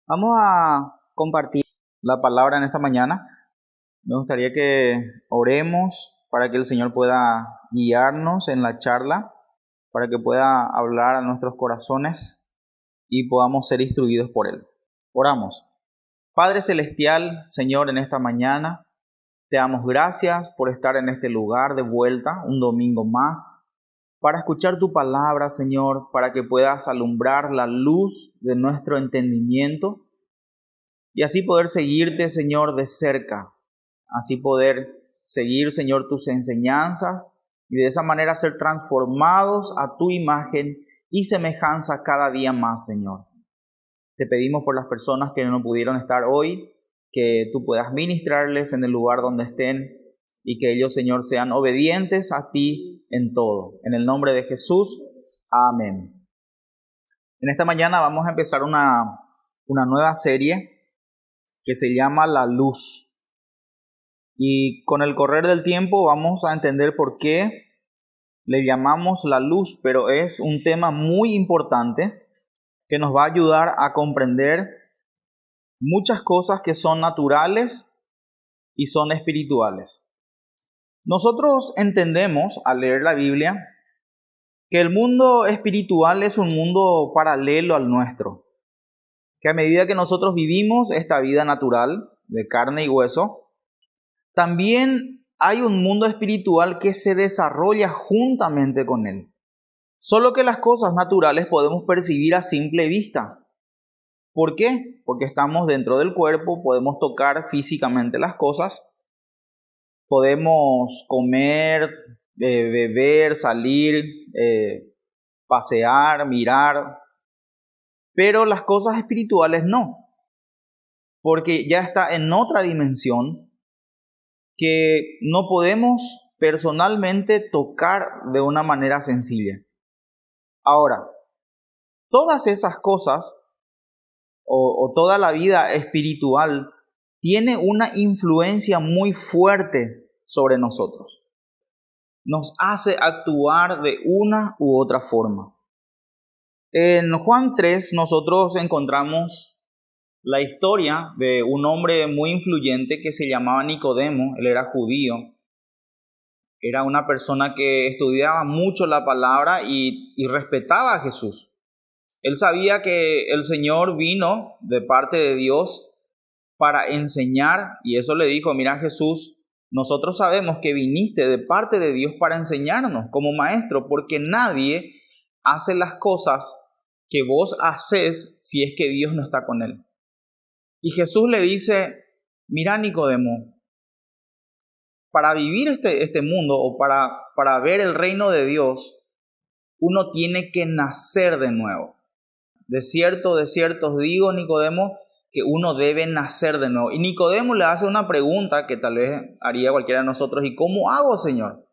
Vamos a compartir la palabra en esta mañana. Me gustaría que oremos para que el Señor pueda guiarnos en la charla, para que pueda hablar a nuestros corazones y podamos ser instruidos por Él. Oramos. Padre Celestial, Señor, en esta mañana te damos gracias por estar en este lugar de vuelta, un domingo más, para escuchar tu palabra, Señor, para que puedas alumbrar la luz de nuestro entendimiento y así poder seguirte, Señor, de cerca, así poder seguir, Señor, tus enseñanzas y de esa manera ser transformados a tu imagen y semejanza cada día más, Señor. Te pedimos por las personas que no pudieron estar hoy, que tú puedas ministrarles en el lugar donde estén y que ellos, Señor, sean obedientes a ti en todo. En el nombre de Jesús, amén. En esta mañana vamos a empezar una nueva serie que se llama La Luz. Y con el correr del tiempo vamos a entender por qué le llamamos la luz, pero es un tema muy importante que nos va a ayudar a comprender muchas cosas que son naturales y son espirituales. Nosotros entendemos al leer la Biblia que el mundo espiritual es un mundo paralelo al nuestro, que a medida que nosotros vivimos esta vida natural de carne y hueso, también hay un mundo espiritual que se desarrolla juntamente con él. Solo que las cosas naturales podemos percibir a simple vista. ¿Por qué? Porque estamos dentro del cuerpo, podemos tocar físicamente las cosas, podemos comer, beber, salir, pasear, mirar, pero las cosas espirituales no, porque ya está en otra dimensión que no podemos personalmente tocar de una manera sencilla. Ahora, todas esas cosas o toda la vida espiritual tiene una influencia muy fuerte sobre nosotros. Nos hace actuar de una u otra forma. En Juan 3 nosotros encontramos la historia de un hombre muy influyente que se llamaba Nicodemo. Él era judío. Era una persona que estudiaba mucho la palabra y respetaba a Jesús. Él sabía que el Señor vino de parte de Dios para enseñar, y eso le dijo: mira, Jesús, nosotros sabemos que viniste de parte de Dios para enseñarnos como maestro, porque nadie hace las cosas que vos haces si es que Dios no está con él. Y Jesús le dice: mira, Nicodemo, para vivir este mundo o para ver el reino de Dios, uno tiene que nacer de nuevo. De cierto os digo, Nicodemo, que uno debe nacer de nuevo. Y Nicodemo le hace una pregunta que tal vez haría cualquiera de nosotros: ¿y cómo hago, Señor?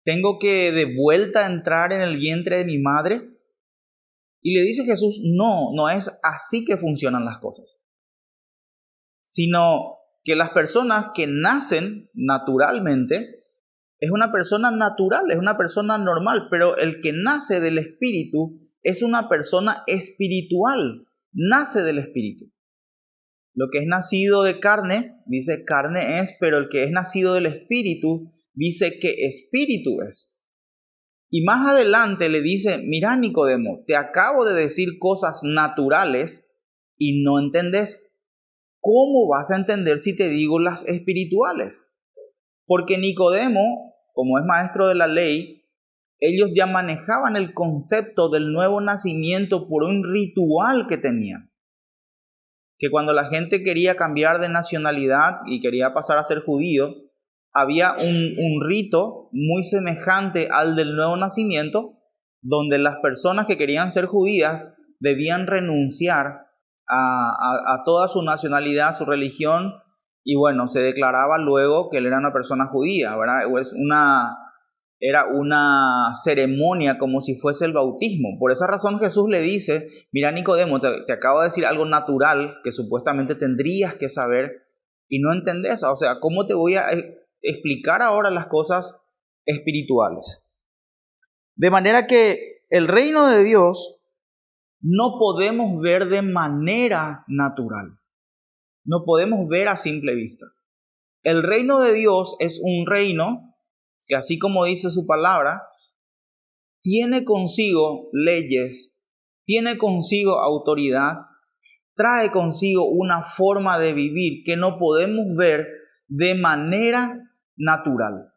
¿Tengo que de vuelta entrar en el vientre de mi madre? Y le dice Jesús: no es así que funcionan las cosas, sino que las personas que nacen naturalmente es una persona natural, es una persona normal, pero el que nace del Espíritu es una persona espiritual, nace del Espíritu. Lo que es nacido de carne, dice carne es, pero el que es nacido del Espíritu, dice que espíritu es. Y más adelante le dice: mira, Nicodemo, te acabo de decir cosas naturales y no entendés. ¿Cómo vas a entender si te digo las espirituales? Porque Nicodemo, como es maestro de la ley, ellos ya manejaban el concepto del nuevo nacimiento por un ritual que tenían. Que cuando la gente quería cambiar de nacionalidad y quería pasar a ser judío, había un rito muy semejante al del nuevo nacimiento, donde las personas que querían ser judías debían renunciar a toda su nacionalidad, su religión, y bueno, se declaraba luego que él era una persona judía, ¿verdad? Era una ceremonia como si fuese el bautismo. Por esa razón Jesús le dice: mira, Nicodemo, te acabo de decir algo natural que supuestamente tendrías que saber y no entendés. O sea, ¿cómo te voy a explicar ahora las cosas espirituales? De manera que el reino de Dios no podemos ver de manera natural. No podemos ver a simple vista. El reino de Dios es un reino que, así como dice su palabra, tiene consigo leyes, tiene consigo autoridad, trae consigo una forma de vivir que no podemos ver de manera natural.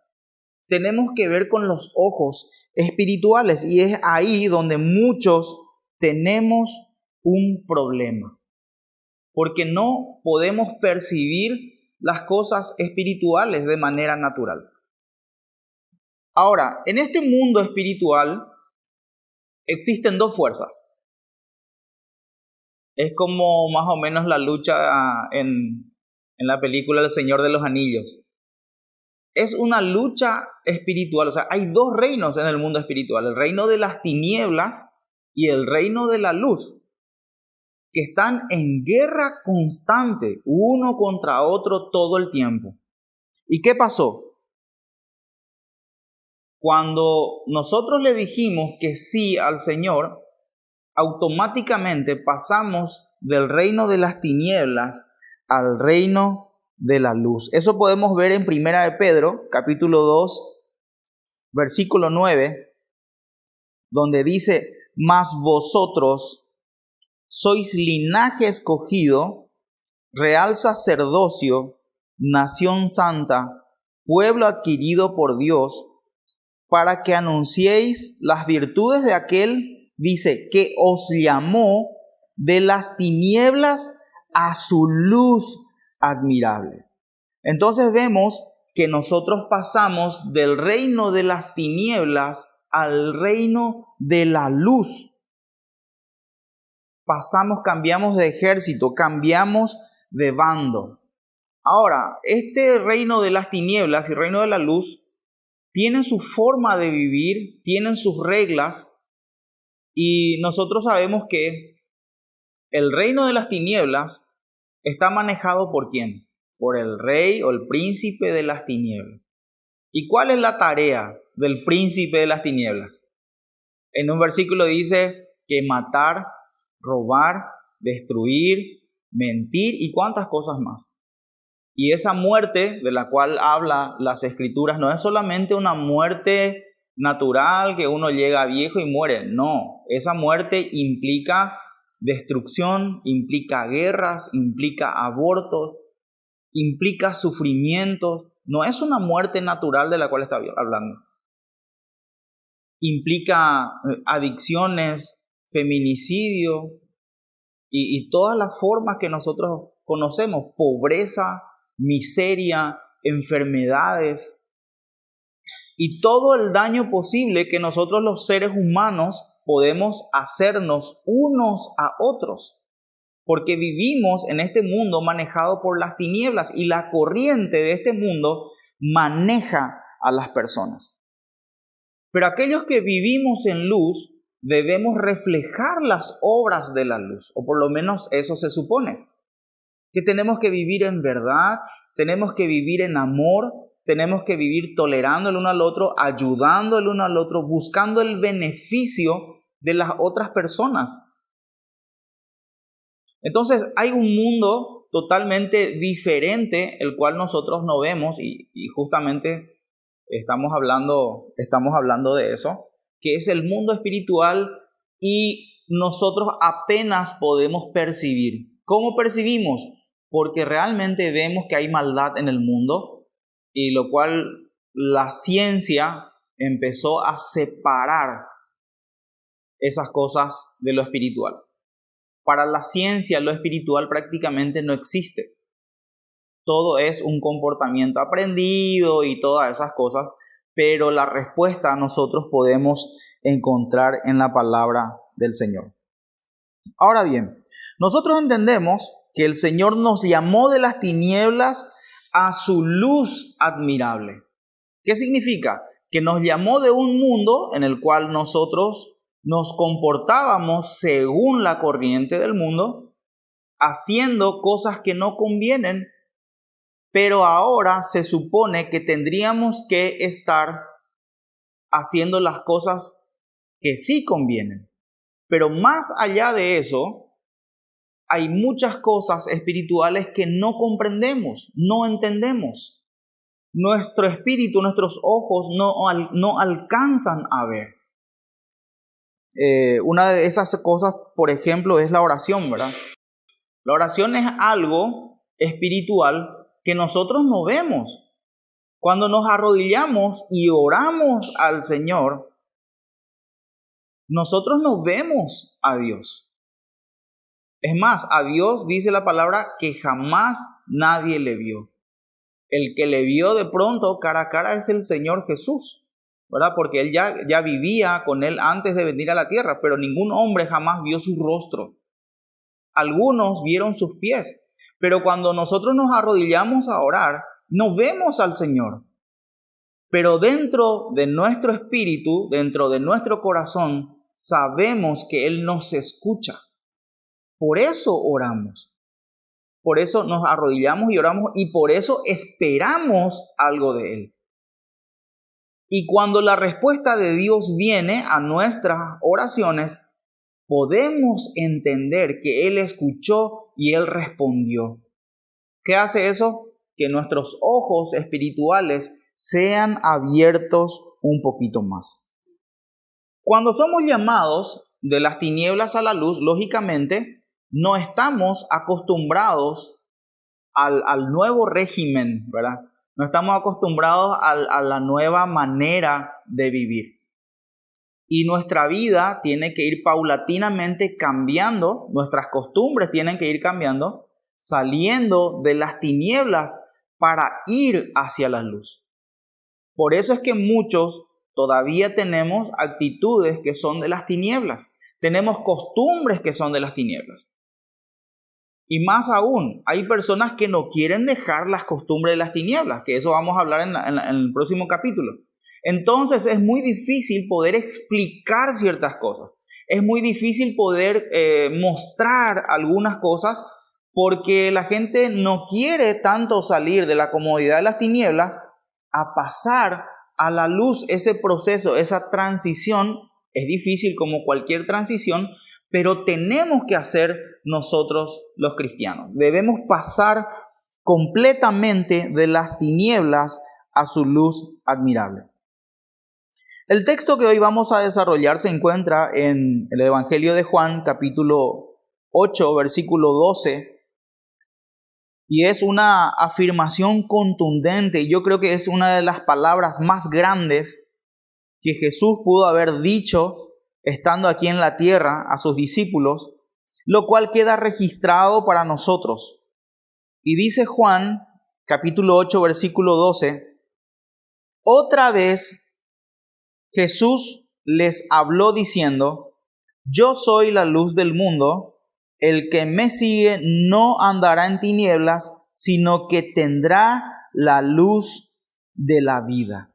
Tenemos que ver con los ojos espirituales y es ahí donde muchos tenemos un problema, porque no podemos percibir las cosas espirituales de manera natural. Ahora, en este mundo espiritual existen dos fuerzas. Es como más o menos la lucha en la película El Señor de los Anillos. Es una lucha espiritual, o sea, hay dos reinos en el mundo espiritual, el reino de las tinieblas y el reino de la luz, que están en guerra constante, uno contra otro todo el tiempo. ¿Y qué pasó? Cuando nosotros le dijimos que sí al Señor, automáticamente pasamos del reino de las tinieblas al reino de la luz. Eso podemos ver en 1 de Pedro, capítulo 2, versículo 9, donde dice: mas vosotros sois linaje escogido, real sacerdocio, nación santa, pueblo adquirido por Dios, para que anunciéis las virtudes de aquel, dice, que os llamó de las tinieblas a su luz admirable. Entonces vemos que nosotros pasamos del reino de las tinieblas al reino de la luz. Cambiamos de ejército, cambiamos de bando. Ahora, este reino de las tinieblas y reino de la luz tienen su forma de vivir, tienen sus reglas, y nosotros sabemos que el reino de las tinieblas está manejado ¿por quién? Por el rey o el príncipe de las tinieblas. ¿Y cuál es la tarea del príncipe de las tinieblas? En un versículo dice que matar, robar, destruir, mentir y cuántas cosas más. Y esa muerte de la cual habla las Escrituras no es solamente una muerte natural que uno llega viejo y muere. No, esa muerte implica destrucción, implica guerras, implica abortos, implica sufrimientos. No es una muerte natural de la cual está hablando. Implica adicciones, feminicidio y todas las formas que nosotros conocemos, pobreza, miseria, enfermedades y todo el daño posible que nosotros los seres humanos podemos hacernos unos a otros, porque vivimos en este mundo manejado por las tinieblas y la corriente de este mundo maneja a las personas. Pero aquellos que vivimos en luz debemos reflejar las obras de la luz, o por lo menos eso se supone. Que tenemos que vivir en verdad, tenemos que vivir en amor, tenemos que vivir tolerando el uno al otro, ayudando el uno al otro, buscando el beneficio de las otras personas. Entonces hay un mundo totalmente diferente, el cual nosotros no vemos y justamente estamos hablando de eso, que es el mundo espiritual y nosotros apenas podemos percibir. ¿Cómo percibimos? Porque realmente vemos que hay maldad en el mundo y lo cual la ciencia empezó a separar esas cosas de lo espiritual. Para la ciencia lo espiritual prácticamente no existe. Todo es un comportamiento aprendido y todas esas cosas, pero la respuesta nosotros podemos encontrar en la palabra del Señor. Ahora bien, nosotros entendemos que el Señor nos llamó de las tinieblas a su luz admirable. ¿Qué significa? Que nos llamó de un mundo en el cual nosotros nos comportábamos según la corriente del mundo, haciendo cosas que no convienen, pero ahora se supone que tendríamos que estar haciendo las cosas que sí convienen. Pero más allá de eso, hay muchas cosas espirituales que no comprendemos, no entendemos. Nuestro espíritu, nuestros ojos no alcanzan a ver. Una de esas cosas, por ejemplo, es la oración, ¿verdad? La oración es algo espiritual que nosotros no vemos. Cuando nos arrodillamos y oramos al Señor, nosotros no vemos a Dios. Es más, a Dios dice la palabra que jamás nadie le vio. El que le vio de pronto cara a cara es el Señor Jesús, ¿verdad? Porque Él ya vivía con Él antes de venir a la tierra, pero ningún hombre jamás vio su rostro. Algunos vieron sus pies, pero cuando nosotros nos arrodillamos a orar, no vemos al Señor. Pero dentro de nuestro espíritu, dentro de nuestro corazón, sabemos que Él nos escucha. Por eso oramos. Por eso nos arrodillamos y oramos y por eso esperamos algo de Él. Y cuando la respuesta de Dios viene a nuestras oraciones, podemos entender que Él escuchó y Él respondió. ¿Qué hace eso? Que nuestros ojos espirituales sean abiertos un poquito más. Cuando somos llamados de las tinieblas a la luz, lógicamente, no estamos acostumbrados al nuevo régimen, ¿verdad? No estamos acostumbrados a la nueva manera de vivir. Y nuestra vida tiene que ir paulatinamente cambiando, nuestras costumbres tienen que ir cambiando, saliendo de las tinieblas para ir hacia la luz. Por eso es que muchos todavía tenemos actitudes que son de las tinieblas, tenemos costumbres que son de las tinieblas. Y más aún, hay personas que no quieren dejar las costumbres de las tinieblas, que eso vamos a hablar en el próximo capítulo. Entonces es muy difícil poder explicar ciertas cosas. Es muy difícil poder mostrar algunas cosas porque la gente no quiere tanto salir de la comodidad de las tinieblas a pasar a la luz. Ese proceso, esa transición, es difícil como cualquier transición, pero tenemos que hacer nosotros los cristianos. Debemos pasar completamente de las tinieblas a su luz admirable. El texto que hoy vamos a desarrollar se encuentra en el Evangelio de Juan, capítulo 8, versículo 12, y es una afirmación contundente, y yo creo que es una de las palabras más grandes que Jesús pudo haber dicho estando aquí en la tierra a sus discípulos, lo cual queda registrado para nosotros. Y dice Juan, capítulo 8, versículo 12, otra vez Jesús les habló diciendo, yo soy la luz del mundo, el que me sigue no andará en tinieblas, sino que tendrá la luz de la vida.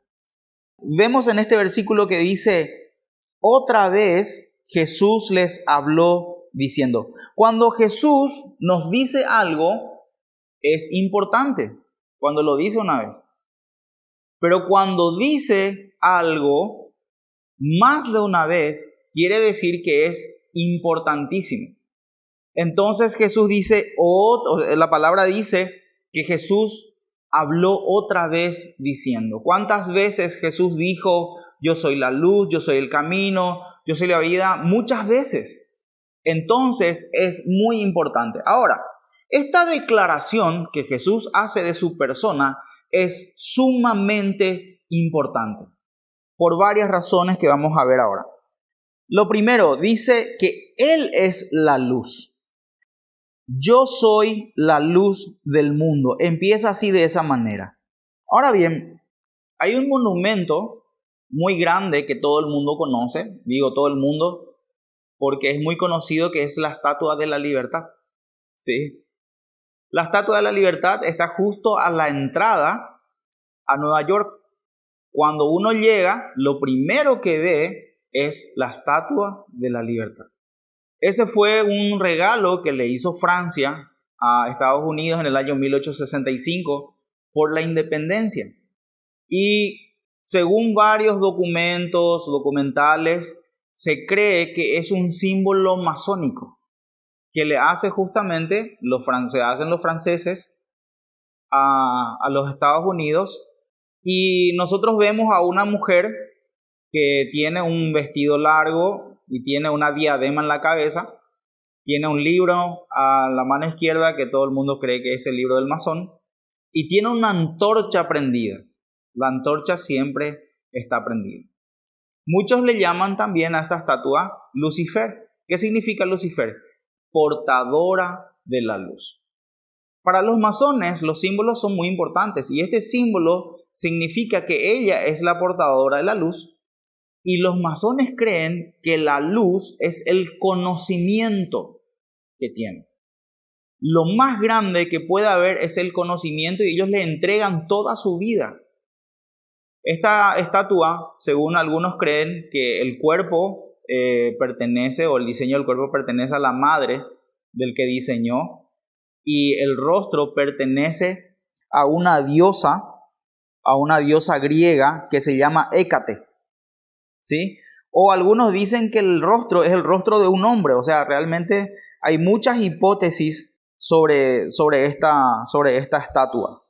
Vemos en este versículo que dice, otra vez Jesús les habló diciendo. Cuando Jesús nos dice algo, es importante, cuando lo dice una vez. Pero cuando dice algo más de una vez, quiere decir que es importantísimo. Entonces Jesús dice, la palabra dice que Jesús habló otra vez diciendo. ¿Cuántas veces Jesús dijo, yo soy la luz, yo soy el camino, yo soy la vida? Muchas veces. Entonces es muy importante. Ahora, esta declaración que Jesús hace de su persona es sumamente importante por varias razones que vamos a ver ahora. Lo primero, dice que Él es la luz. Yo soy la luz del mundo. Empieza así de esa manera. Ahora bien, hay un monumento muy grande que todo el mundo conoce, digo todo el mundo, porque es muy conocido, que es la Estatua de la Libertad. ¿Sí? La Estatua de la Libertad está justo a la entrada a Nueva York. Cuando uno llega, lo primero que ve es la Estatua de la Libertad. Ese fue un regalo que le hizo Francia a Estados Unidos en el año 1865 por la independencia. Y según varios documentales, se cree que es un símbolo masónico, que le hace justamente hacen los franceses a los Estados Unidos, y nosotros vemos a una mujer que tiene un vestido largo y tiene una diadema en la cabeza, tiene un libro a la mano izquierda que todo el mundo cree que es el libro del masón, y tiene una antorcha prendida. La antorcha siempre está prendida. Muchos le llaman también a esta estatua Lucifer. ¿Qué significa Lucifer? Portadora de la luz. Para los masones los símbolos son muy importantes, y este símbolo significa que ella es la portadora de la luz, y los masones creen que la luz es el conocimiento que tiene. Lo más grande que puede haber es el conocimiento, y ellos le entregan toda su vida. Esta estatua, según algunos creen que el cuerpo pertenece, o el diseño del cuerpo pertenece a la madre del que diseñó, y el rostro pertenece a una diosa griega que se llama Hécate, ¿sí? O algunos dicen que el rostro es el rostro de un hombre. O sea, realmente hay muchas hipótesis sobre esta estatua.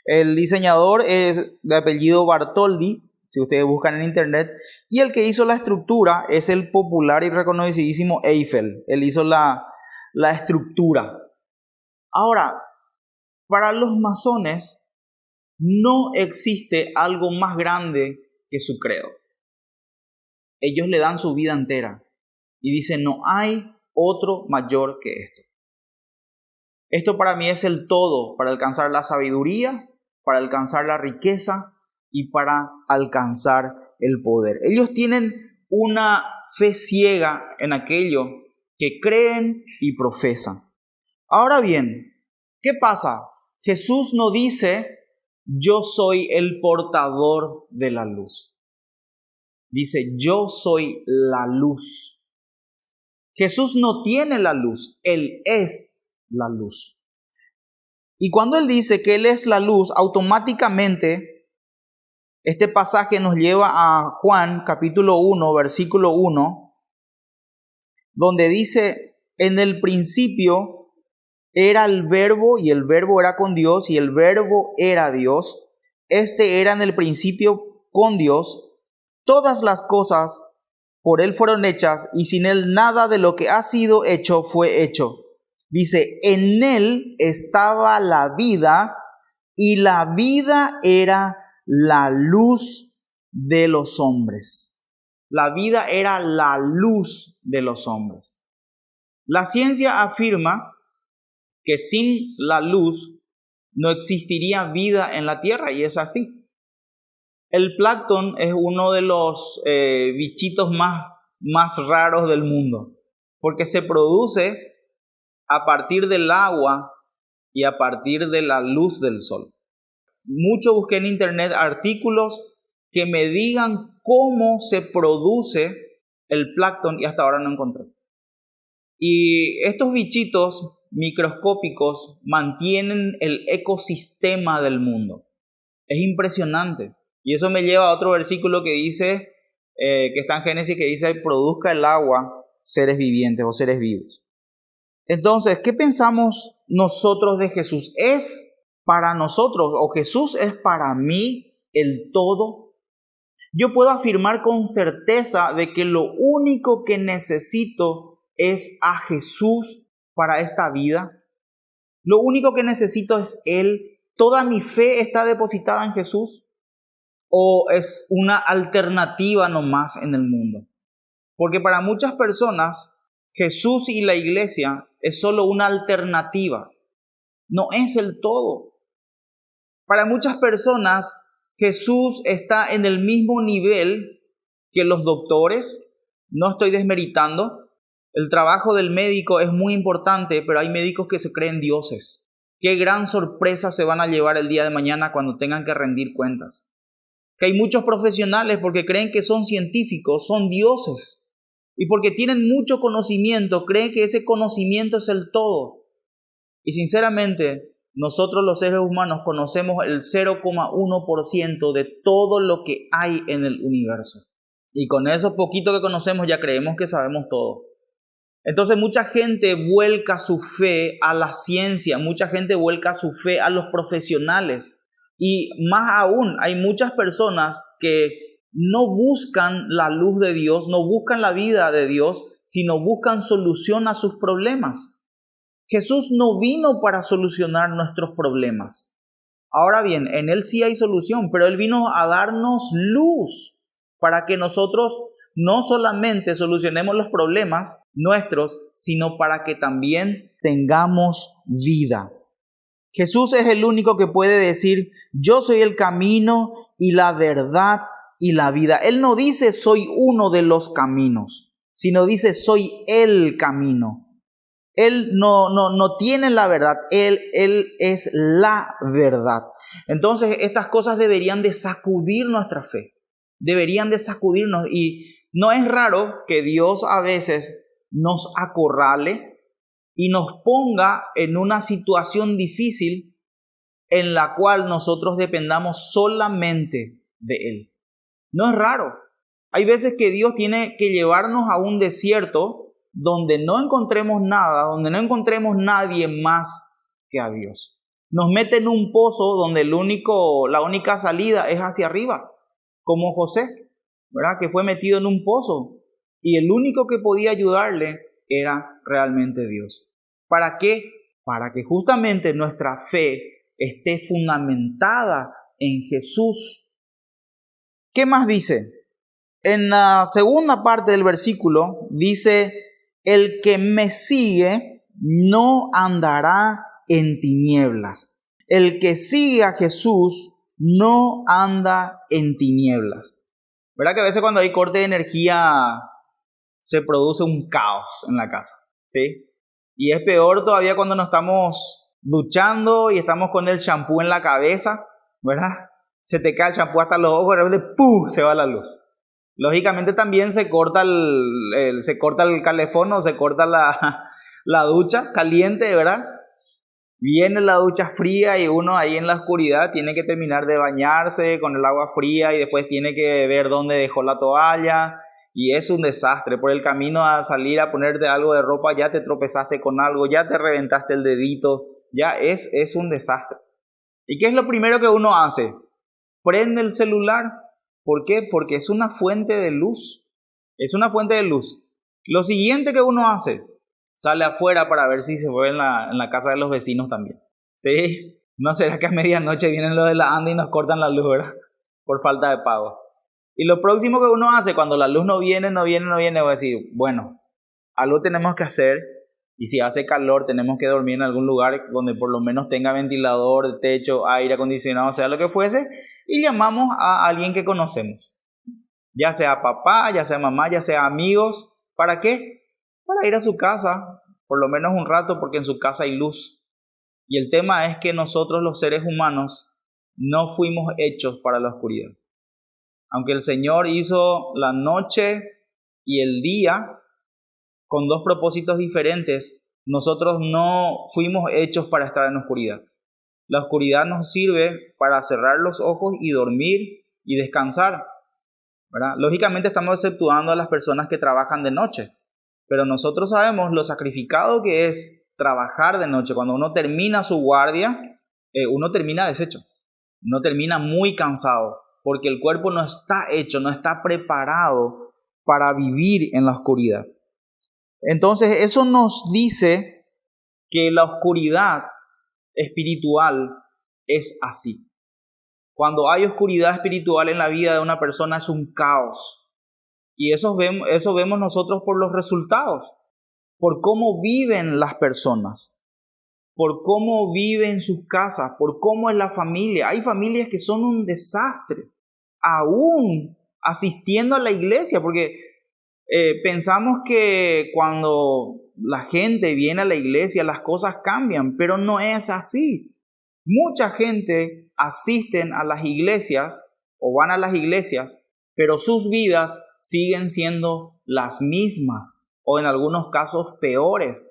El diseñador es de apellido Bartoldi, si ustedes buscan en internet, y el que hizo la estructura es el popular y reconocidísimo Eiffel. Él hizo la estructura. Ahora, para los masones no existe algo más grande que su credo. Ellos le dan su vida entera y dicen: no hay otro mayor que esto. Esto para mí es el todo para alcanzar la sabiduría, para alcanzar la riqueza y para alcanzar el poder. Ellos tienen una fe ciega en aquello que creen y profesan. Ahora bien, ¿qué pasa? Jesús no dice: yo soy el portador de la luz. Dice: yo soy la luz. Jesús no tiene la luz, Él es la luz. Y cuando Él dice que Él es la luz, automáticamente este pasaje nos lleva a Juan capítulo 1, versículo 1, donde dice: en el principio era el verbo, y el verbo era con Dios, y el verbo era Dios. Este era en el principio con Dios. Todas las cosas por Él fueron hechas, y sin Él nada de lo que ha sido hecho fue hecho. Dice: en Él estaba la vida, y la vida era la luz de los hombres. La vida era la luz de los hombres. La ciencia afirma que sin la luz no existiría vida en la tierra, y es así. El plancton es uno de los bichitos más raros del mundo, porque se produce a partir del agua y a partir de la luz del sol. Mucho busqué en internet artículos que me digan cómo se produce el plancton, y hasta ahora no encontré. Y estos bichitos microscópicos mantienen el ecosistema del mundo. Es impresionante. Y eso me lleva a otro versículo que dice, que está en Génesis, que dice: produzca el agua seres vivientes o seres vivos. Entonces, ¿qué pensamos nosotros de Jesús? ¿Es para nosotros, o Jesús es para mí el todo? Yo puedo afirmar con certeza de que lo único que necesito es a Jesús para esta vida. Lo único que necesito es Él. ¿Toda mi fe está depositada en Jesús? ¿O es una alternativa nomás en el mundo? Porque para muchas personas Jesús y la iglesia es solo una alternativa, no es el todo. Para muchas personas Jesús está en el mismo nivel que los doctores. No estoy desmeritando. El trabajo del médico es muy importante, pero hay médicos que se creen dioses. Qué gran sorpresa se van a llevar el día de mañana cuando tengan que rendir cuentas. Que hay muchos profesionales, porque creen que son científicos, son dioses. Y porque tienen mucho conocimiento, creen que ese conocimiento es el todo. Y sinceramente, nosotros los seres humanos conocemos el 0,1% de todo lo que hay en el universo. Y con eso poquito que conocemos ya creemos que sabemos todo. Entonces mucha gente vuelca su fe a la ciencia, mucha gente vuelca su fe a los profesionales. Y más aún, hay muchas personas que no buscan la luz de Dios, no buscan la vida de Dios, sino buscan solución a sus problemas. Jesús no vino para solucionar nuestros problemas. Ahora bien, en Él sí hay solución, pero Él vino a darnos luz para que nosotros no solamente solucionemos los problemas nuestros, sino para que también tengamos vida. Jesús es el único que puede decir, yo soy el camino y la verdad y la vida. Él no dice soy uno de los caminos, sino dice soy el camino. Él no tiene la verdad, Él es la verdad. Entonces estas cosas deberían de sacudir nuestra fe, deberían de sacudirnos. Y no es raro que Dios a veces nos acorrale y nos ponga en una situación difícil en la cual nosotros dependamos solamente de Él. No es raro. Hay veces que Dios tiene que llevarnos a un desierto donde no encontremos nada, donde no encontremos nadie más que a Dios. Nos mete en un pozo donde la única salida es hacia arriba, como José, ¿verdad? Que fue metido en un pozo y el único que podía ayudarle era realmente Dios. ¿Para qué? Para que justamente nuestra fe esté fundamentada en Jesús. ¿Qué más dice? En la segunda parte del versículo dice, el que me sigue no andará en tinieblas. El que sigue a Jesús no anda en tinieblas. ¿Verdad que a veces cuando hay corte de energía se produce un caos en la casa? ¿Sí? Y es peor todavía cuando nos estamos duchando y estamos con el champú en la cabeza, ¿verdad? Se te cae el champú hasta los ojos y de repente ¡pum! Se va la luz. Lógicamente también se corta el calefón o se corta la ducha caliente, ¿verdad? Viene la ducha fría y uno ahí en la oscuridad tiene que terminar de bañarse con el agua fría y después tiene que ver dónde dejó la toalla y es un desastre. Por el camino a salir a ponerte algo de ropa ya te tropezaste con algo, ya te reventaste el dedito, ya es un desastre. ¿Y qué es lo primero que uno hace? Prende el celular. ¿Por qué? Porque es una fuente de luz. Es una fuente de luz. Lo siguiente que uno hace, sale afuera para ver si se fue en la casa de los vecinos también. ¿Sí? ¿No será que a medianoche vienen los de la ANDA y nos cortan la luz, ¿verdad? Por falta de pago. Y lo próximo que uno hace cuando la luz no viene, va a decir, bueno, algo tenemos que hacer. Y si hace calor, tenemos que dormir en algún lugar donde por lo menos tenga ventilador, techo, aire acondicionado, sea lo que fuese. Y llamamos a alguien que conocemos, ya sea papá, ya sea mamá, ya sea amigos. ¿Para qué? Para ir a su casa, por lo menos un rato, porque en su casa hay luz. Y el tema es que nosotros los seres humanos no fuimos hechos para la oscuridad. Aunque el Señor hizo la noche y el día con dos propósitos diferentes, nosotros no fuimos hechos para estar en la oscuridad. La oscuridad nos sirve para cerrar los ojos y dormir y descansar, ¿verdad? Lógicamente estamos exceptuando a las personas que trabajan de noche, pero nosotros sabemos lo sacrificado que es trabajar de noche. Cuando uno termina su guardia, uno termina deshecho, uno termina muy cansado, porque el cuerpo no está hecho, no está preparado para vivir en la oscuridad. Entonces eso nos dice que la oscuridad espiritual es así. Cuando hay oscuridad espiritual en la vida de una persona es un caos. Y eso vemos nosotros por los resultados, por cómo viven las personas, por cómo viven sus casas, por cómo es la familia. Hay familias que son un desastre, aún asistiendo a la iglesia, porque pensamos que cuando la gente viene a la iglesia las cosas cambian, pero no es así. Mucha gente asisten a las iglesias o van a las iglesias, pero sus vidas siguen siendo las mismas o en algunos casos peores,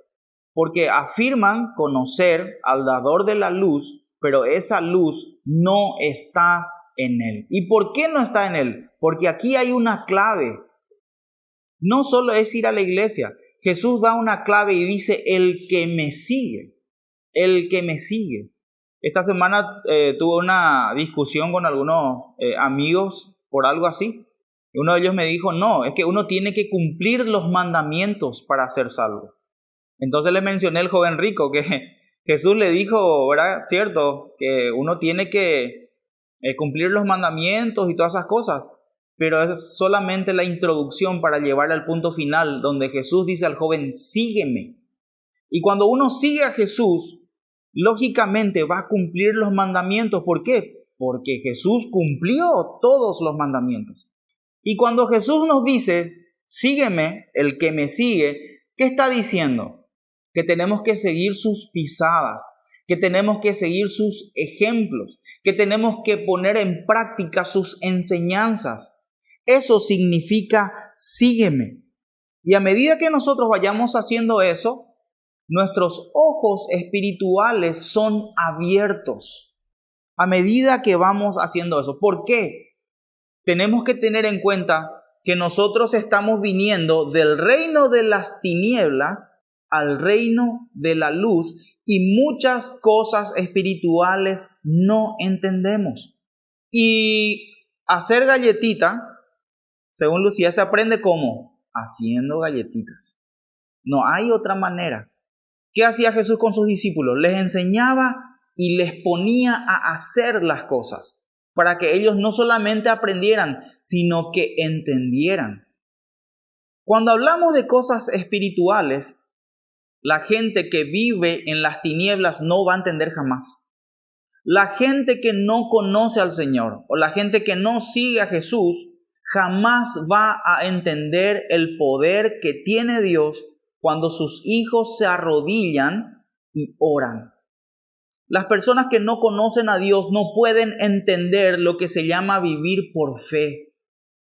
porque afirman conocer al dador de la luz, pero esa luz no está en él. ¿Y por qué no está en él? Porque aquí hay una clave. No solo es ir a la iglesia. Jesús da una clave y dice, el que me sigue. El que me sigue. Esta semana tuve una discusión con algunos amigos por algo así. Y uno de ellos me dijo, no, es que uno tiene que cumplir los mandamientos para ser salvo. Entonces le mencioné al joven rico que Jesús le dijo, ¿verdad? Cierto, que uno tiene que cumplir los mandamientos y todas esas cosas, pero es solamente la introducción para llevar al punto final, donde Jesús dice al joven, sígueme. Y cuando uno sigue a Jesús, lógicamente va a cumplir los mandamientos. ¿Por qué? Porque Jesús cumplió todos los mandamientos. Y cuando Jesús nos dice, sígueme, el que me sigue, ¿qué está diciendo? Que tenemos que seguir sus pisadas, que tenemos que seguir sus ejemplos, que tenemos que poner en práctica sus enseñanzas. Eso significa sígueme. Y a medida que nosotros vayamos haciendo eso, nuestros ojos espirituales son abiertos. A medida que vamos haciendo eso. ¿Por qué? Tenemos que tener en cuenta que nosotros estamos viniendo del reino de las tinieblas al reino de la luz y muchas cosas espirituales no entendemos. Y hacer galletita, según Lucía, se aprende ¿cómo? Haciendo galletitas. No hay otra manera. ¿Qué hacía Jesús con sus discípulos? Les enseñaba y les ponía a hacer las cosas para que ellos no solamente aprendieran, sino que entendieran. Cuando hablamos de cosas espirituales, la gente que vive en las tinieblas no va a entender jamás. La gente que no conoce al Señor o la gente que no sigue a Jesús jamás va a entender el poder que tiene Dios cuando sus hijos se arrodillan y oran. Las personas que no conocen a Dios no pueden entender lo que se llama vivir por fe.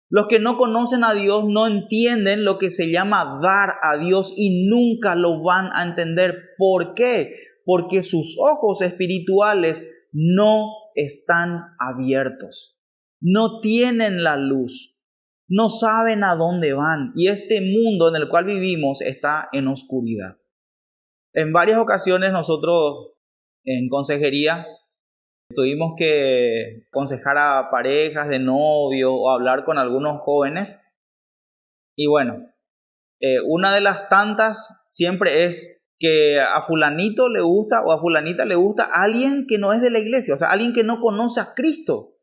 Los que no conocen a Dios no entienden lo que se llama dar a Dios y nunca lo van a entender. ¿Por qué? Porque sus ojos espirituales no están abiertos. No tienen la luz. No saben a dónde van. Y este mundo en el cual vivimos está en oscuridad. En varias ocasiones nosotros en consejería tuvimos que aconsejar a parejas de novio o hablar con algunos jóvenes. Y bueno, una de las tantas siempre es que a fulanito le gusta o a fulanita le gusta alguien que no es de la iglesia, o sea, alguien que no conoce a Cristo.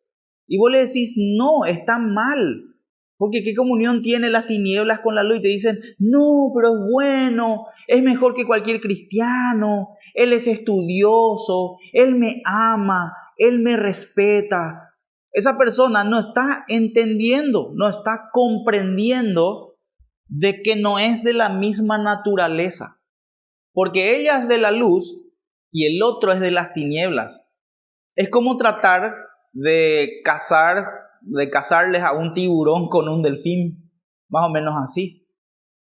Y vos le decís, no, está mal. Porque ¿qué comunión tiene las tinieblas con la luz? Y te dicen, no, pero es bueno, es mejor que cualquier cristiano, él es estudioso, él me ama, él me respeta. Esa persona no está entendiendo, no está comprendiendo de que no es de la misma naturaleza. Porque ella es de la luz y el otro es de las tinieblas. Es como tratar de casarles a un tiburón con un delfín, más o menos así.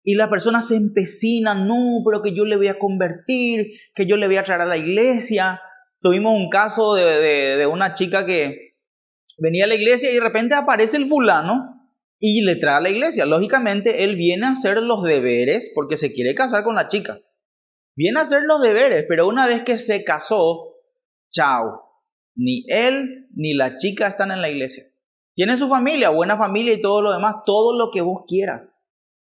Y la persona se empecina, no, pero que yo le voy a convertir, que yo le voy a traer a la iglesia. Tuvimos un caso de una chica que venía a la iglesia y de repente aparece el fulano y le trae a la iglesia. Lógicamente él viene a hacer los deberes porque se quiere casar con la chica. Viene a hacer los deberes, pero una vez que se casó, chao. Ni él ni la chica están en la iglesia. Tiene su familia, buena familia y todo lo demás, todo lo que vos quieras.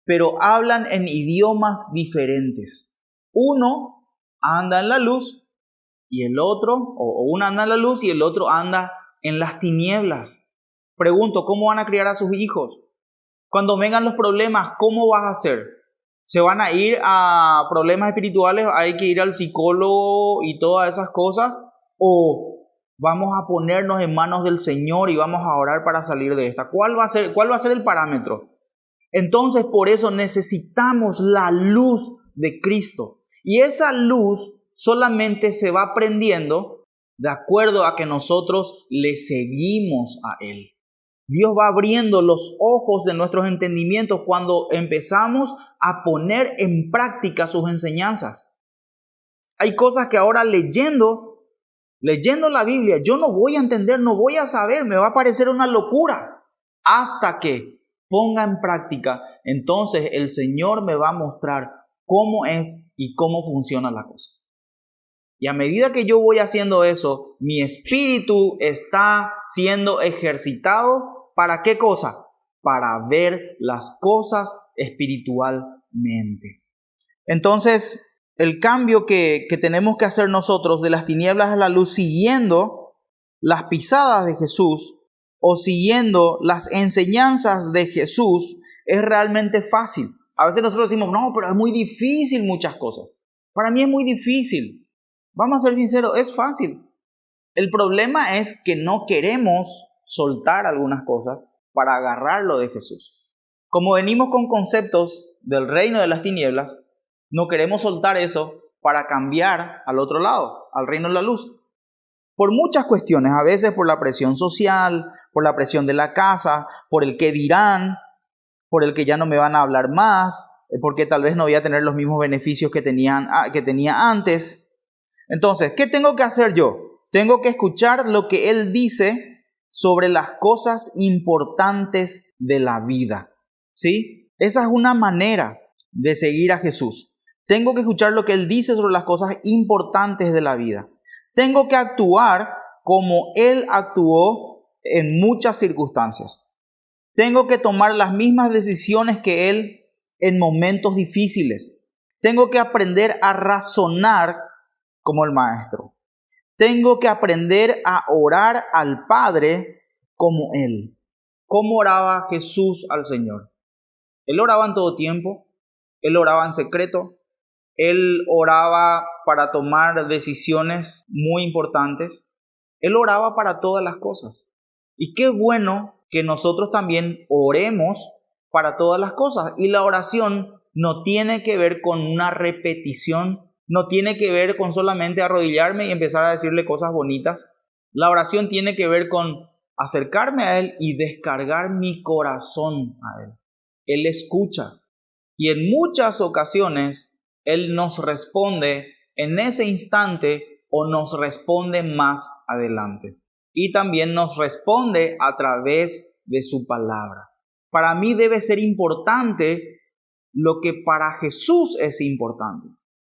Pero hablan en idiomas diferentes. Uno anda en la luz y el otro, o uno anda en la luz y el otro anda en las tinieblas. Pregunto, ¿cómo van a criar a sus hijos? Cuando vengan los problemas, ¿cómo vas a hacer? ¿Se van a ir a problemas espirituales? ¿Hay que ir al psicólogo y todas esas cosas? ¿O vamos a ponernos en manos del Señor y vamos a orar para salir de esta? ¿Cuál va a ser el parámetro? Entonces, por eso necesitamos la luz de Cristo. Y esa luz solamente se va aprendiendo de acuerdo a que nosotros le seguimos a Él. Dios va abriendo los ojos de nuestros entendimientos cuando empezamos a poner en práctica sus enseñanzas. Hay cosas que ahora leyendo la Biblia, yo no voy a entender, no voy a saber, me va a parecer una locura. hasta que ponga en práctica, entonces el Señor me va a mostrar cómo es y cómo funciona la cosa. Y a medida que yo voy haciendo eso, mi espíritu está siendo ejercitado. ¿Para qué cosa? Para ver las cosas espiritualmente. Entonces, el cambio que tenemos que hacer nosotros de las tinieblas a la luz, siguiendo las pisadas de Jesús o siguiendo las enseñanzas de Jesús, es realmente fácil. A veces nosotros decimos, no, pero es muy difícil muchas cosas. Para mí es muy difícil. Vamos a ser sinceros, es fácil. El problema es que no queremos soltar algunas cosas para agarrarlo de Jesús. Como venimos con conceptos del reino de las tinieblas, no queremos soltar eso para cambiar al otro lado, al reino de la luz. Por muchas cuestiones, a veces por la presión social, por la presión de la casa, por el que dirán, por el que ya no me van a hablar más, porque tal vez no voy a tener los mismos beneficios que tenía antes. Entonces, ¿qué tengo que hacer yo? Tengo que escuchar lo que Él dice sobre las cosas importantes de la vida. ¿Sí? Esa es una manera de seguir a Jesús. Tengo que escuchar lo que Él dice sobre las cosas importantes de la vida. Tengo que actuar como Él actuó en muchas circunstancias. Tengo que tomar las mismas decisiones que Él en momentos difíciles. Tengo que aprender a razonar como el Maestro. Tengo que aprender a orar al Padre como Él. ¿Cómo oraba Jesús al Señor? Él oraba en todo tiempo. Él oraba en secreto. Él oraba para tomar decisiones muy importantes. Él oraba para todas las cosas. Y qué bueno que nosotros también oremos para todas las cosas. Y la oración no tiene que ver con una repetición, no tiene que ver con solamente arrodillarme y empezar a decirle cosas bonitas. La oración tiene que ver con acercarme a Él y descargar mi corazón a Él. Él escucha. Y en muchas ocasiones Él nos responde en ese instante o nos responde más adelante. Y también nos responde a través de su palabra. Para mí debe ser importante lo que para Jesús es importante.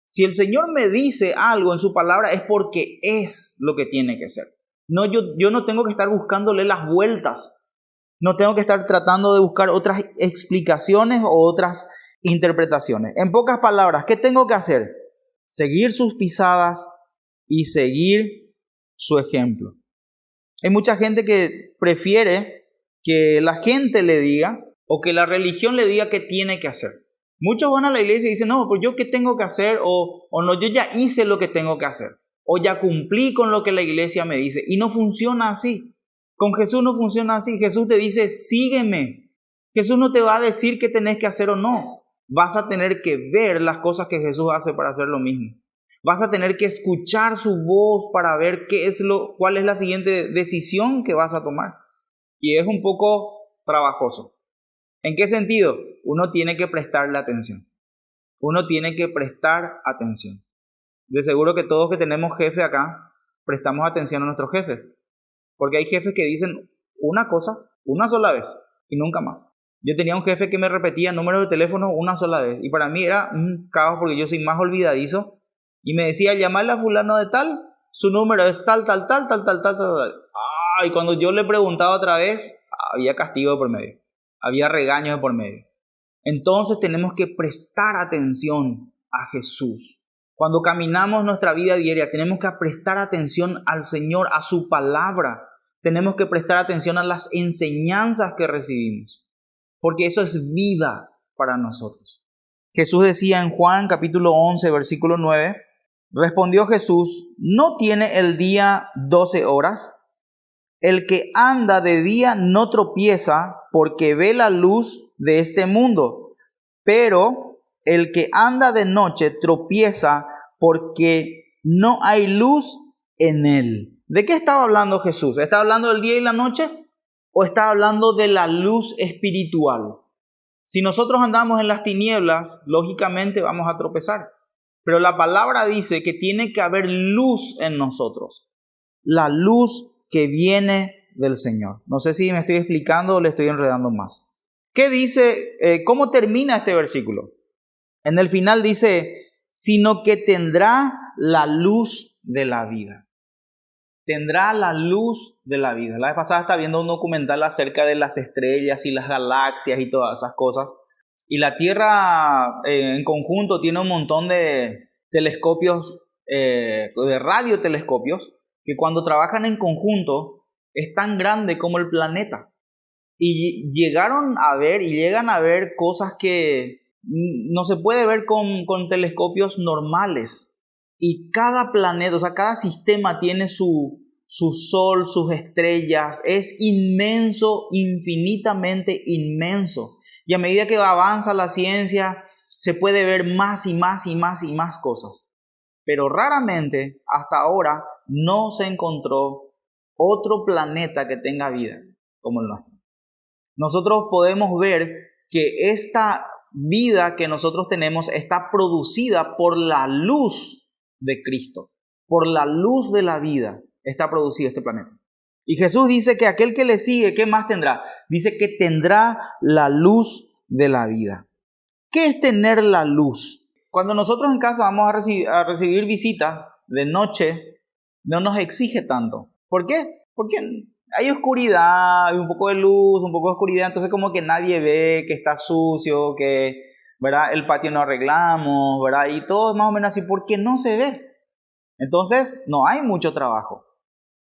Si el Señor me dice algo en su palabra es porque es lo que tiene que ser. No, yo no tengo que estar buscándole las vueltas. No tengo que estar tratando de buscar otras explicaciones o otras interpretaciones. En pocas palabras, ¿qué tengo que hacer? Seguir sus pisadas y seguir su ejemplo. Hay mucha gente que prefiere que la gente le diga o que la religión le diga qué tiene que hacer. Muchos van a la iglesia y dicen, no, pues yo qué tengo que hacer o no, yo ya hice lo que tengo que hacer o ya cumplí con lo que la iglesia me dice. Y no funciona así. Con Jesús no funciona así. Jesús te dice, sígueme. Jesús no te va a decir qué tenés que hacer o no. Vas a tener que ver las cosas que Jesús hace para hacer lo mismo. Vas a tener que escuchar su voz para ver cuál es la siguiente decisión que vas a tomar. Y es un poco trabajoso. ¿En qué sentido? Uno tiene que prestarle atención. Uno tiene que prestar atención. De seguro que todos que tenemos jefe acá, prestamos atención a nuestros jefes. Porque hay jefes que dicen una cosa una sola vez y nunca más. Yo tenía un jefe que me repetía números de teléfono una sola vez. Y para mí era un caos porque yo soy más olvidadizo. Y me decía, llamarle a fulano de tal, su número es tal. Y cuando yo le preguntaba otra vez, había castigo de por medio. Había regaño de por medio. Entonces tenemos que prestar atención a Jesús. Cuando caminamos nuestra vida diaria, tenemos que prestar atención al Señor, a su palabra. Tenemos que prestar atención a las enseñanzas que recibimos. Porque eso es vida para nosotros. Jesús decía en Juan capítulo 11, versículo 9, respondió Jesús, ¿no tiene el día 12 horas? El que anda de día no tropieza porque ve la luz de este mundo, pero el que anda de noche tropieza porque no hay luz en él. ¿De qué estaba hablando Jesús? ¿Está hablando del día y la noche? ¿O está hablando de la luz espiritual? Si nosotros andamos en las tinieblas, lógicamente vamos a tropezar. Pero la palabra dice que tiene que haber luz en nosotros. La luz que viene del Señor. No sé si me estoy explicando o le estoy enredando más. ¿Qué dice? ¿Cómo termina este versículo? En el final dice, sino que tendrá la luz de la vida. Tendrá la luz de la vida. La vez pasada estaba viendo un documental acerca de las estrellas y las galaxias y todas esas cosas. Y la Tierra en conjunto tiene un montón de telescopios, de radiotelescopios, que cuando trabajan en conjunto es tan grande como el planeta. Y llegan a ver cosas que no se puede ver con telescopios normales. Y cada planeta, o sea, cada sistema tiene su sol, sus estrellas. Es inmenso, infinitamente inmenso. Y a medida que avanza la ciencia, se puede ver más y más y más y más cosas. Pero raramente, hasta ahora, no se encontró otro planeta que tenga vida como el nuestro. Nosotros podemos ver que esta vida que nosotros tenemos está producida por la luz de Cristo. Por la luz de la vida está producido este planeta. Y Jesús dice que aquel que le sigue, ¿qué más tendrá? Dice que tendrá la luz de la vida. ¿Qué es tener la luz? Cuando nosotros en casa vamos a recibir visitas de noche, no nos exige tanto. ¿Por qué? Porque hay oscuridad, hay un poco de luz, un poco de oscuridad, entonces como que nadie ve que está sucio, que, ¿verdad?, el patio no arreglamos, ¿verdad? Y todo es más o menos así porque no se ve. Entonces no hay mucho trabajo.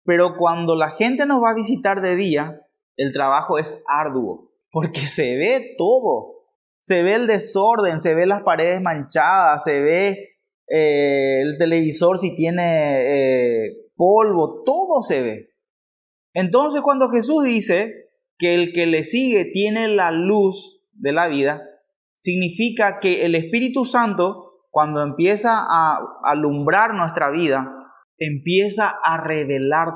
Pero cuando la gente nos va a visitar de día, el trabajo es arduo, porque se ve todo. Se ve el desorden, se ve las paredes manchadas, se ve el televisor si tiene polvo, todo se ve. Entonces cuando Jesús dice que el que le sigue tiene la luz de la vida, significa que el Espíritu Santo, cuando empieza a alumbrar nuestra vida, empieza a revelar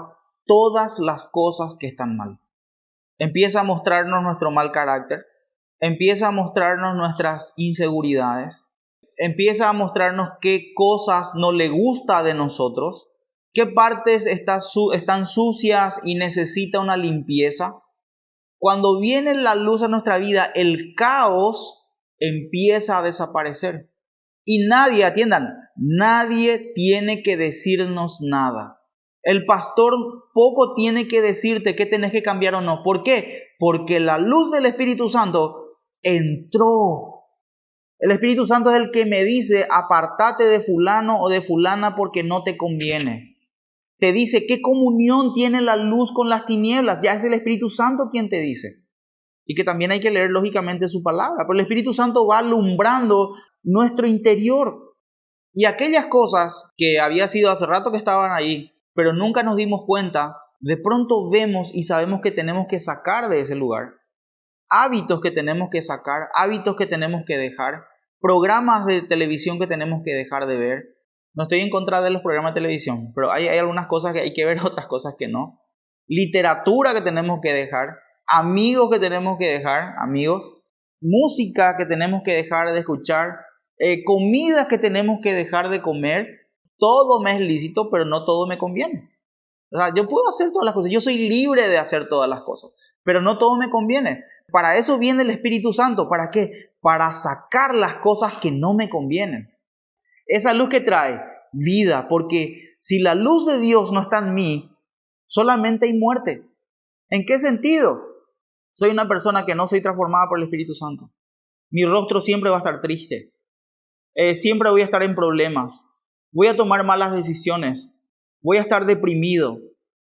todas las cosas que están mal. Empieza a mostrarnos nuestro mal carácter, empieza a mostrarnos nuestras inseguridades, empieza a mostrarnos qué cosas no le gusta de nosotros, qué partes están sucias y necesita una limpieza. Cuando viene la luz a nuestra vida, el caos empieza a desaparecer. Y nadie, atiendan, nadie tiene que decirnos nada. El pastor poco tiene que decirte qué tenés que cambiar o no. ¿Por qué? Porque la luz del Espíritu Santo entró. El Espíritu Santo es el que me dice, apartate de fulano o de fulana porque no te conviene. Te dice qué comunión tiene la luz con las tinieblas. Ya es el Espíritu Santo quien te dice. Y que también hay que leer lógicamente su palabra. Pero el Espíritu Santo va alumbrando nuestro interior. Y aquellas cosas que había sido hace rato que estaban ahí, pero nunca nos dimos cuenta, de pronto vemos y sabemos que tenemos que sacar de ese lugar. Hábitos que tenemos que sacar, hábitos que tenemos que dejar, programas de televisión que tenemos que dejar de ver. No estoy en contra de los programas de televisión, pero hay algunas cosas que hay que ver, otras cosas que no. Literatura que tenemos que dejar, amigos que tenemos que dejar, música que tenemos que dejar de escuchar, comidas que tenemos que dejar de comer. Todo me es lícito, pero no todo me conviene. O sea, yo puedo hacer todas las cosas, yo soy libre de hacer todas las cosas, pero no todo me conviene. Para eso viene el Espíritu Santo. ¿Para qué? Para sacar las cosas que no me convienen. Esa luz que trae vida, porque si la luz de Dios no está en mí, solamente hay muerte. ¿En qué sentido? Soy una persona que no soy transformada por el Espíritu Santo. Mi rostro siempre va a estar triste. Siempre voy a estar en problemas. Voy a tomar malas decisiones. Voy a estar deprimido.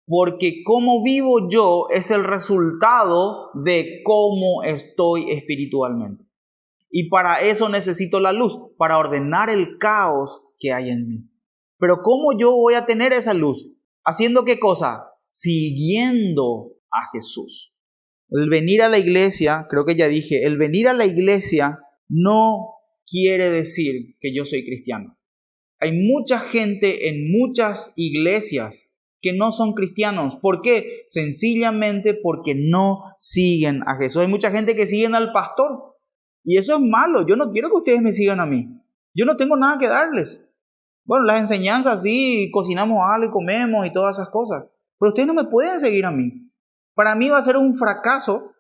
Porque cómo vivo yo es el resultado de cómo estoy espiritualmente. Y para eso necesito la luz, para ordenar el caos que hay en mí. Pero ¿cómo yo voy a tener esa luz? ¿Haciendo qué cosa? Siguiendo a Jesús. El venir a la iglesia, creo que ya dije, el venir a la iglesia no quiere decir que yo soy cristiano. Hay mucha gente en muchas iglesias que no son cristianos. ¿Por qué? Sencillamente porque no siguen a Jesús. Hay mucha gente que siguen al pastor. Y eso es malo. Yo no quiero que ustedes me sigan a mí. Yo no tengo nada que darles. Bueno, las enseñanzas sí, cocinamos algo y comemos y todas esas cosas. Pero ustedes no me pueden seguir a mí. Para mí va a ser un fracaso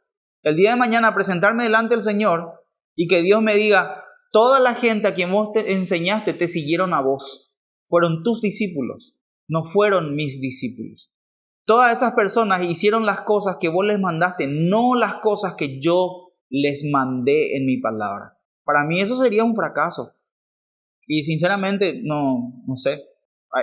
el día de mañana presentarme delante del Señor y que Dios me diga, toda la gente a quien vos te enseñaste te siguieron a vos. Fueron tus discípulos, no fueron mis discípulos. Todas esas personas hicieron las cosas que vos les mandaste, no las cosas que yo les mandé en mi palabra. Para mí eso sería un fracaso. Y sinceramente, no sé.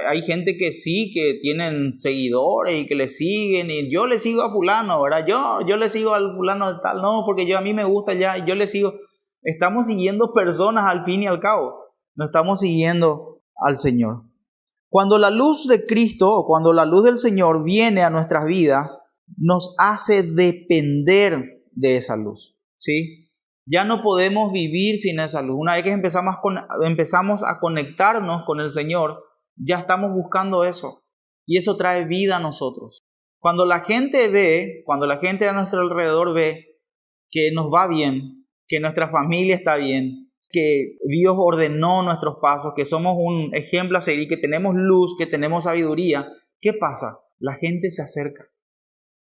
Hay gente que sí, que tienen seguidores y que le siguen, y yo le sigo a fulano, ¿verdad? Yo le sigo al fulano de tal, no, porque a mí me gusta ya, y yo le sigo. Estamos siguiendo personas al fin y al cabo, no estamos siguiendo al Señor. Cuando la luz de Cristo o cuando la luz del Señor viene a nuestras vidas, nos hace depender de esa luz, ¿sí? Ya no podemos vivir sin esa luz. Una vez que empezamos a conectarnos con el Señor, ya estamos buscando eso. Y eso trae vida a nosotros. Cuando la gente a nuestro alrededor ve que nos va bien, que nuestra familia está bien, que Dios ordenó nuestros pasos, que somos un ejemplo a seguir, que tenemos luz, que tenemos sabiduría, ¿qué pasa? La gente se acerca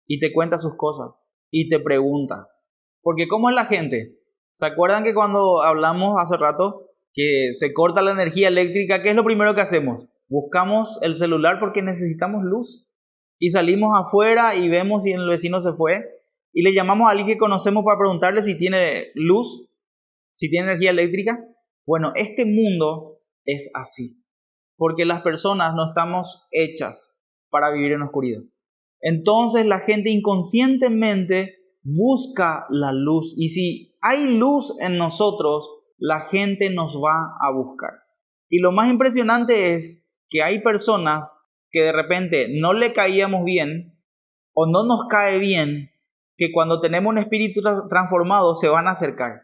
y te cuenta sus cosas y te pregunta. Porque ¿cómo es la gente? ¿Se acuerdan que cuando hablamos hace rato que se corta la energía eléctrica, qué es lo primero que hacemos? Buscamos el celular porque necesitamos luz. Y salimos afuera y vemos si el vecino se fue y le llamamos a alguien que conocemos para preguntarle si tiene luz, si tiene energía eléctrica. Bueno, este mundo es así, porque las personas no estamos hechas para vivir en oscuridad. Entonces la gente inconscientemente busca la luz, y si hay luz en nosotros, la gente nos va a buscar. Y lo más impresionante es que hay personas que de repente no le caíamos bien o no nos cae bien, que cuando tenemos un espíritu transformado se van a acercar.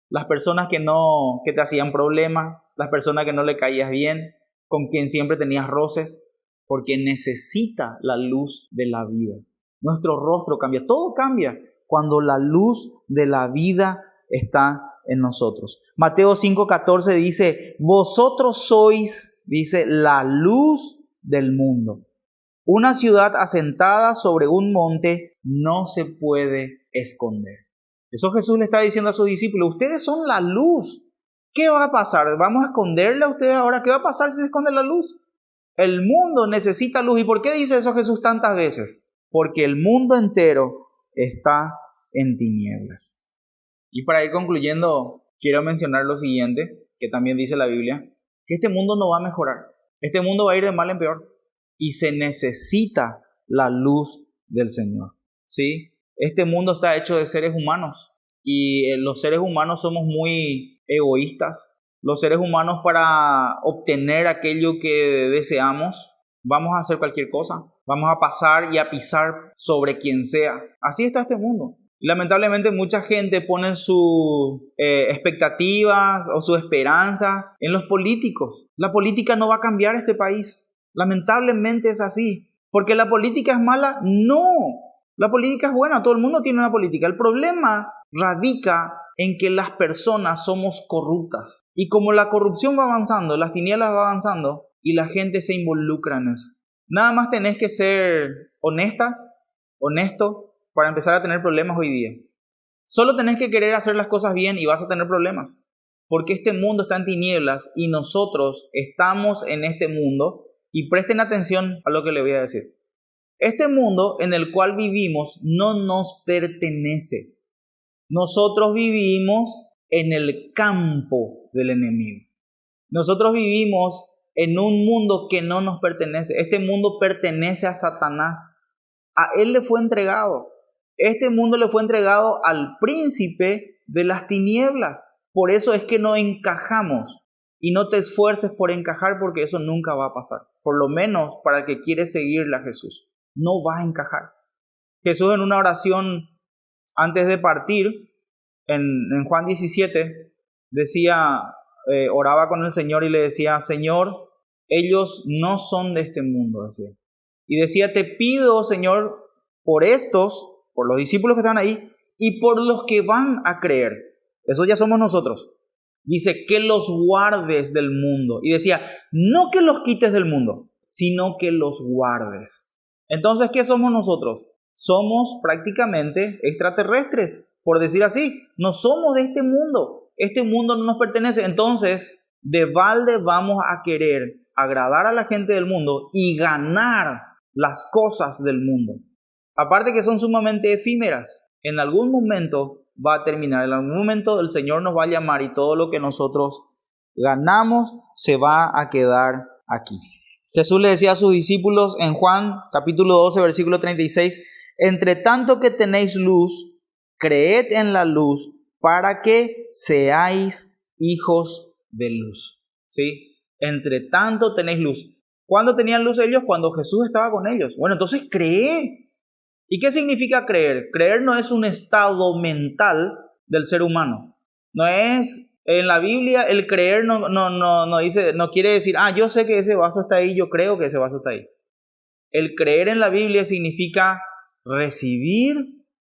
Las personas que te hacían problemas, las personas que no le caías bien, con quien siempre tenías roces, porque necesita la luz de la vida. Nuestro rostro cambia, todo cambia cuando la luz de la vida está en nosotros. Mateo 5:14 dice, vosotros sois, dice, la luz del mundo. Una ciudad asentada sobre un monte no se puede esconder. Eso Jesús le está diciendo a sus discípulos, ustedes son la luz. ¿Qué va a pasar? ¿Vamos a esconderle a ustedes ahora? ¿Qué va a pasar si se esconde la luz? El mundo necesita luz. ¿Y por qué dice eso Jesús tantas veces? Porque el mundo entero está en tinieblas. Y para ir concluyendo, quiero mencionar lo siguiente, que también dice la Biblia, que este mundo no va a mejorar. Este mundo va a ir de mal en peor. Y se necesita la luz del Señor, ¿sí? Este mundo está hecho de seres humanos. Y los seres humanos somos muy egoístas. Los seres humanos, para obtener aquello que deseamos, vamos a hacer cualquier cosa. Vamos a pasar y a pisar sobre quien sea. Así está este mundo. Lamentablemente mucha gente pone sus expectativas o su esperanza en los políticos. La política no va a cambiar este país. Lamentablemente es así. ¿Porque la política es mala? No. La política es buena. Todo el mundo tiene una política. El problema radica en que las personas somos corruptas. Y como la corrupción va avanzando, las tinieblas van avanzando y la gente se involucra en eso. Nada más tenés que ser honesto, para empezar a tener problemas hoy día. Solo tenés que querer hacer las cosas bien y vas a tener problemas. Porque este mundo está en tinieblas y nosotros estamos en este mundo. Y presten atención a lo que les voy a decir. Este mundo en el cual vivimos no nos pertenece. Nosotros vivimos en el campo del enemigo. Nosotros vivimos en un mundo que no nos pertenece. Este mundo pertenece a Satanás. A él le fue entregado. Este mundo le fue entregado al príncipe de las tinieblas. Por eso es que no encajamos. Y no te esfuerces por encajar, porque eso nunca va a pasar. Por lo menos para el que quiere seguirle a Jesús. No va a encajar. Jesús, en una oración antes de partir, en Juan 17, decía, oraba con el Señor y le decía, Señor, ellos no son de este mundo, decía. Y decía, te pido, Señor, por los discípulos que están ahí, y por los que van a creer. Eso ya somos nosotros. Dice, que los guardes del mundo. Y decía, no que los quites del mundo, sino que los guardes. Entonces, ¿qué somos nosotros? somos prácticamente extraterrestres, por decir así. No somos de este mundo. Este mundo no nos pertenece. Entonces, de balde vamos a querer agradar a la gente del mundo y ganar las cosas del mundo. Aparte que son sumamente efímeras. En algún momento va a terminar. En algún momento el Señor nos va a llamar y todo lo que nosotros ganamos se va a quedar aquí. Jesús le decía a sus discípulos en Juan capítulo 12, versículo 36, entre tanto que tenéis luz, creed en la luz para que seáis hijos de luz. ¿Sí? Entre tanto tenéis luz. ¿Cuándo tenían luz ellos? Cuando Jesús estaba con ellos. Bueno, entonces cree. ¿Y qué significa creer? Creer no es un estado mental del ser humano. No es, en la Biblia el creer no dice, no quiere decir, yo sé que ese vaso está ahí, yo creo que ese vaso está ahí. El creer en la Biblia significa recibir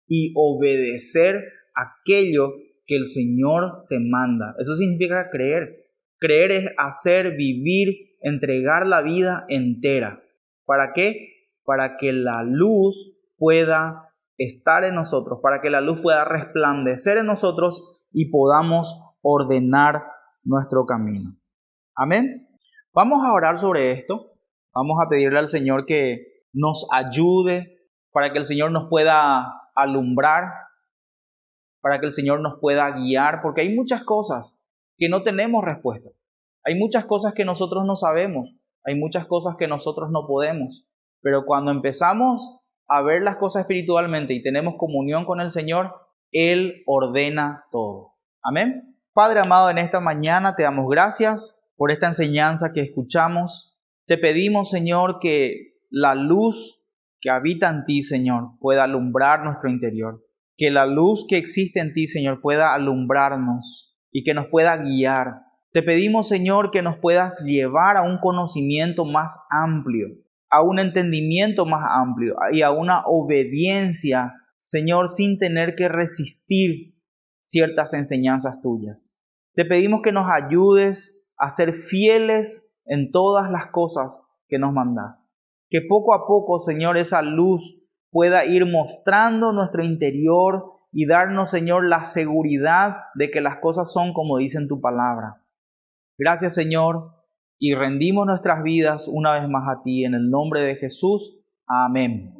y obedecer aquello que el Señor te manda. Eso significa creer. Creer es hacer, vivir, entregar la vida entera. ¿Para qué? Para que la luz pueda estar en nosotros, para que la luz pueda resplandecer en nosotros y podamos ordenar nuestro camino. Amén. Vamos a orar sobre esto. Vamos a pedirle al Señor que nos ayude, para que el Señor nos pueda alumbrar, para que el Señor nos pueda guiar, porque hay muchas cosas que no tenemos respuesta. Hay muchas cosas que nosotros no sabemos, hay muchas cosas que nosotros no podemos, pero cuando empezamos a ver las cosas espiritualmente y tenemos comunión con el Señor, Él ordena todo. Amén. Padre amado, en esta mañana te damos gracias por esta enseñanza que escuchamos. Te pedimos, Señor, que la luz que habita en ti, Señor, pueda alumbrar nuestro interior. Que la luz que existe en ti, Señor, pueda alumbrarnos y que nos pueda guiar. Te pedimos, Señor, que nos puedas llevar a un conocimiento más amplio, a un entendimiento más amplio y a una obediencia, Señor, sin tener que resistir ciertas enseñanzas tuyas. Te pedimos que nos ayudes a ser fieles en todas las cosas que nos mandas. Que poco a poco, Señor, esa luz pueda ir mostrando nuestro interior y darnos, Señor, la seguridad de que las cosas son como dice en tu palabra. Gracias, Señor, y rendimos nuestras vidas una vez más a ti en el nombre de Jesús. Amén.